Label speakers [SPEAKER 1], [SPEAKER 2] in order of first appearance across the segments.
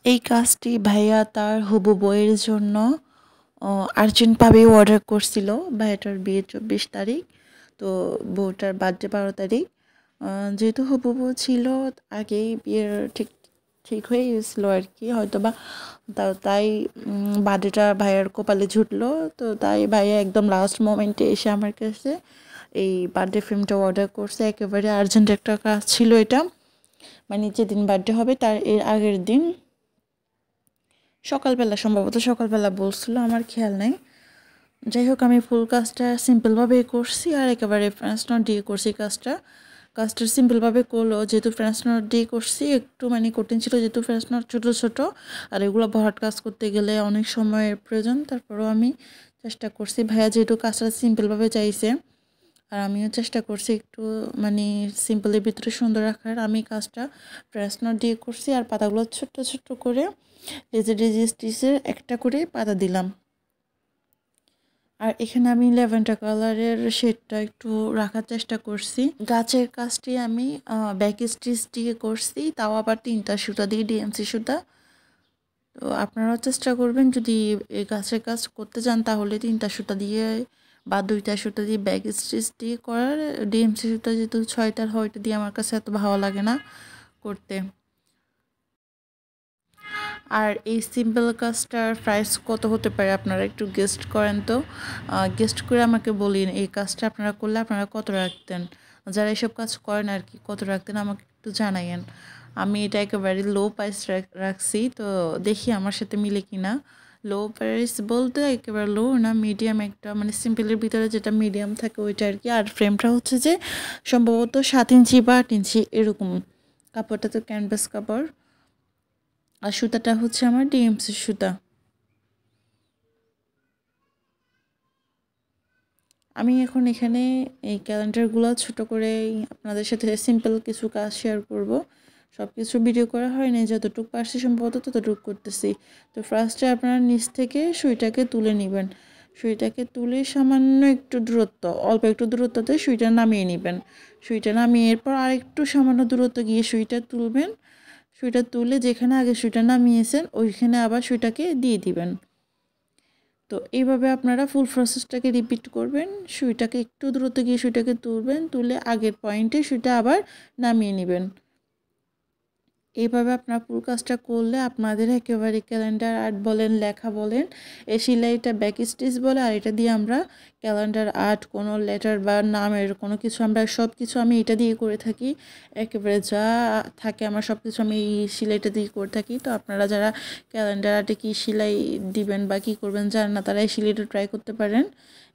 [SPEAKER 1] এই কাজটি ভাইয়া তার হবু বউয়ের জন্য আর্জেন্টভাবে অর্ডার করছিল। ভাইয়াটার বিয়ে 24 তারিখ, তো বউটার বার্থডে 12 তারিখ। যেহেতু হবু বউ ছিল, আগেই বিয়ের ঠিক ঠিক হয়ে গেছিলো আর কি, হয়তো বা তাই বার্থডেটা ভাইয়ার কপালে ঝুটলো। তো তাই ভাইয়া একদম লাস্ট মোমেন্টে এসে আমার কাছে এই বার্থডে ফ্রেমটা অর্ডার করছে। একেবারে আর্জেন্ট একটা কাজ ছিল এটা, মানে যেদিন বার্থডে হবে তার এর আগের দিন সকালবেলা, সম্ভবত সকালবেলা বলছিল, আমার খেয়াল নেই। যাই হোক, আমি ফুল কাজটা সিম্পলভাবেই করছি আর একেবারে ফ্রেঞ্চ নট দিয়ে করছি কাজটা সিম্পলভাবে করলো। যেহেতু ফ্রেঞ্চ নট দিয়ে করছি, একটু মানে কঠিন ছিল, যেহেতু ফ্রেঞ্চ নট ছোটো ছোটো আর এগুলো ভরাট কাজ করতে গেলে অনেক সময়ের প্রয়োজন। তারপরেও আমি চেষ্টা করছি, ভাইয়া যেহেতু কাজটা সিম্পলভাবে চাইছে আর আমিও চেষ্টা করছি একটু মানে সিম্পলের ভিতরে সুন্দর রাখার। আমি কাজটা ফ্রেঞ্চ নট দিয়ে করছি আর পাতাগুলো ছোট্ট ছোট্ট করে ডেজি স্টিচের একটা করে পাতা দিলাম। আর এখানে আমি ল্যাভেন্ডার কালারের শেডটা একটু রাখার চেষ্টা করছি। গাছের কাজটি আমি ব্যাক স্টিচ দিয়ে করছি, তাও আবার 3টা সুতা দিয়ে, ডিএমসি সুতা। তো আপনারাও চেষ্টা করবেন, যদি এই গাছের কাজ করতে চান তাহলে 3টা সুতা দিয়ে বা 2টা সুতা দিয়ে ব্যাক স্টিচ দিয়ে করার। ডিএমসি সুতা যেহেতু 6টার হয়, ওইটা দিয়ে আমার কাছে এত ভালো লাগে না করতে। আর এই সিম্পল কাজটার প্রাইস কত হতে পারে আপনারা একটু গেস্ট করেন তো, গেস্ট করে আমাকে বলিন এই কাজটা আপনারা করলে আপনারা কত রাখতেন, যারা এসব কাজ করেন আর কি, কত রাখতেন আমাকে একটু জানাইয়েন। আমি এটা একেবারে লো প্রাইস রাখছি, তো দেখি আমার সাথে মিলে কিনা। লো প্রাইস বলতে একেবারে লো না, মিডিয়াম একটা, মানে সিম্পলের ভিতরে যেটা মিডিয়াম থাকে ওইটা আর কি। আর ফ্রেমটা হচ্ছে যে সম্ভবত 7 ইঞ্চি বা 8 ইঞ্চি এরকম। কাপড়টা তো ক্যানভাস কাপড়, আর সুতাটা হচ্ছে আমার ডিএমসি সুতা। আমি এখন এখানে এই ক্যালেন্ডারগুলো ছোট করে আপনাদের সাথে সিম্পল কিছু কাজ শেয়ার করব। সব কিছু ভিডিও করা হয় না, যতটুকু পারছি সম্ভবত ততটুকু করতেছি। তো ফার্স্টে আপনারা নিচ থেকে সুইটাকে তুলে নেবেন। সুইটাকে তুলে সামান্য একটু দূরত্ব, অল্প একটু দূরত্বতে সুইটা নামিয়ে নেবেন। সুইটা নামিয়ে এরপর আরেকটু সামান্য দূরত্ব গিয়ে সুইটা তুলবেন। সুইটা তুলে যেখানে আগে সুইটা নামিয়েছেন ওইখানে আবার সুইটাকে দিয়ে দিবেন। তো এইভাবে আপনারা ফুল প্রসেসটাকে রিপিট করবেন। সুইটাকে একটু দূরত্ব গিয়ে সুইটাকে তুলবেন, তুলে আগের পয়েন্টে সুইটা আবার নামিয়ে নেবেন। এইভাবে আপনার ফুল কাজটা করলে আপনাদের একেবারে ক্যালেন্ডার আর্ট বলেন, লেখা বলেন, এই সেলাইটা ব্যাক স্টিচ বলে, আর এটা দিয়ে আমরা ক্যালেন্ডার আর্ট, কোনো লেটার বা নামের কোনো কিছু, আমরা সব কিছু আমি এটা দিয়ে করে থাকি। একেবারে যা থাকে আমার সব কিছু আমি এই সেলাইটা দিয়ে করে থাকি। তো আপনারা যারা ক্যালেন্ডার আর্টে কী সেলাই দিবেন বা কী করবেন জানেন না, তারা এই সেলাইটা ট্রাই করতে পারেন।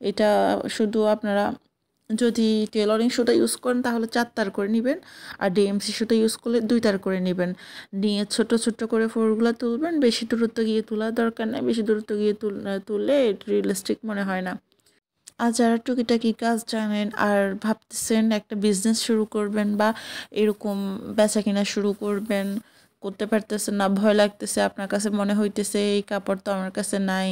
[SPEAKER 1] এটা শুধু আপনারা যদি টেলরিং সুতা ইউজ করেন তাহলে 4 তার করে নেবেন, আর ডিএমসি সুতা ইউজ করলে 2 তার করে নেবেন। নিয়ে ছোট ছোট করে ফোরগুলো তুলবেন, বেশি দূরত্ব গিয়ে তোলার দরকার নেই, বেশি দূরত্ব গিয়ে তুললে রিয়েলিস্টিক মনে হয় না। আর যারা টুকিটাকি কাজ জানেন আর ভাবতেছেন একটা বিজনেস শুরু করবেন বা এরকম বেচা কিনা শুরু করবেন, করতে পারতেছেন না, ভয় লাগতেছে, আপনার কাছে মনে হইতেছে এই কাপড় তো আমার কাছে নাই,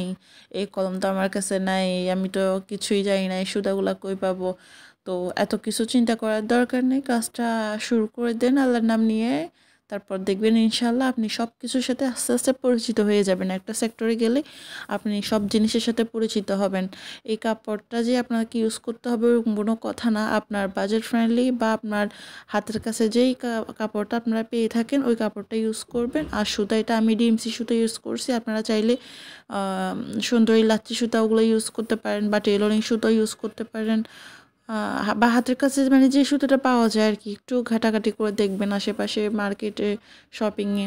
[SPEAKER 1] এই কলম তো আমার কাছে নাই, আমি তো কিছুই জানি না, এই সুতাগুলা কই পাবো। তো এত কিছু চিন্তা করার দরকার নেই, কাজটা শুরু করে দেন আল্লাহর নাম নিয়ে। তারপর দেখবেন ইনশাল্লাহ আপনি সব কিছুর সাথে আস্তে আস্তে পরিচিত হয়ে যাবেন। একটা সেক্টরে গেলে আপনি সব জিনিসের সাথে পরিচিত হবেন। এই কাপড়টা যে আপনাকে ইউজ করতে হবে ওরকম কোনো কথা না, আপনার বাজেট ফ্রেন্ডলি বা আপনার হাতের কাছে যেই কাপড়টা আপনারা পেয়ে থাকেন ওই কাপড়টা ইউজ করবেন। আর সুতা, এটা আমি ডিএমসি সুতা ইউজ করছি, আপনারা চাইলে সুন্দরী লাচ্ছি সুতা ওগুলো ইউজ করতে পারেন বা টেলরিং সুতা ইউজ করতে পারেন, বা হাতের কাছে মানে যে সুতোটা পাওয়া যায় আর কি, একটু ঘাটাঘাটি করে দেখবেন আশেপাশে মার্কেটে, শপিংয়ে।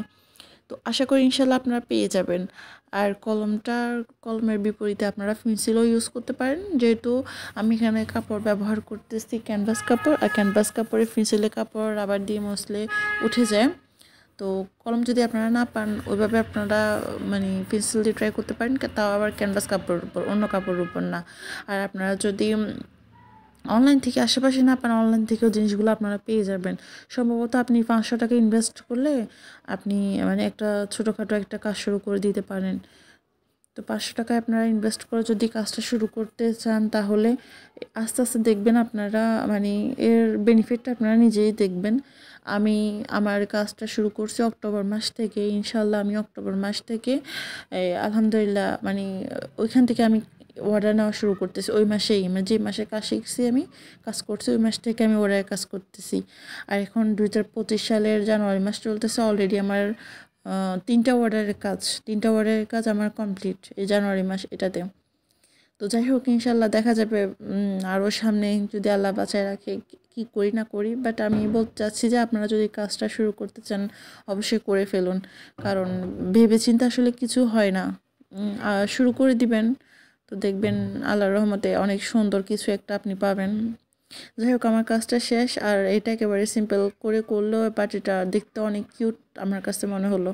[SPEAKER 1] তো আশা করি ইনশাল্লাহ আপনারা পেয়ে যাবেন। আর কলমের বিপরীতে আপনারা পেন্সিলও ইউজ করতে পারেন, যেহেতু আমি এখানে কাপড় ব্যবহার করতেছি ক্যানভাস কাপড়, আর ক্যানভাস কাপড়ে পেন্সিলের কাপড় রাবার দিয়ে মসলে উঠে যায়। তো কলম যদি আপনারা না পান ওইভাবে আপনারা মানে পেন্সিল দিয়ে ট্রাই করতে পারেন, তাও আবার ক্যানভাস কাপড়ের উপর, অন্য কাপড়ের উপর না। আর আপনারা যদি অনলাইন থেকে আশেপাশে না পান, অনলাইন থেকেও জিনিসগুলো আপনারা পেয়ে যাবেন। সম্ভবত আপনি 500 টাকা ইনভেস্ট করলে আপনি মানে একটা ছোটোখাটো একটা কাজ শুরু করে দিতে পারেন। তো 500 টাকায় আপনারা ইনভেস্ট করে যদি কাজটা শুরু করতে চান তাহলে আস্তে আস্তে দেখবেন আপনারা মানে এর বেনিফিটটা আপনারা নিজেই দেখবেন। আমি আমার কাজটা শুরু করছি অক্টোবর মাস থেকে। ইনশাল্লাহ আমি অক্টোবর মাস থেকে আলহামদুলিল্লাহ মানে ওইখান থেকে আমি অর্ডার নেওয়া শুরু করতেছি। ওই মাসেই মানে যে মাসে কাজ শিখছি আমি কাজ করছি ওই মাস থেকে আমি অর্ডারের কাজ করতেছি। আর এখন 2025 সালের জানুয়ারি মাস চলতেছে। অলরেডি আমার 3টা অর্ডারের কাজ আমার কমপ্লিট এই জানুয়ারি মাস এটাতে। তো যাই হোক ইনশাল্লাহ দেখা যাবে আরও সামনে যদি আল্লাহ বাঁচায় রাখে কি করি না করি। বাট আমি বলতে চাচ্ছি যে আপনারা যদি কাজটা শুরু করতে চান অবশ্যই করে ফেলুন, কারণ ভেবেচিন্তে আসলে কিছু হয় না। শুরু করে দিবেন তো দেখবেন আল্লাহর রহমতে অনেক সুন্দর কিছু একটা আপনি পাবেন। যাই হোক আমার কাজটা শেষ, আর এটা একেবারে সিম্পল করে করলেও বাট এটা দেখতে অনেক কিউট আমার কাছে মনে হলো।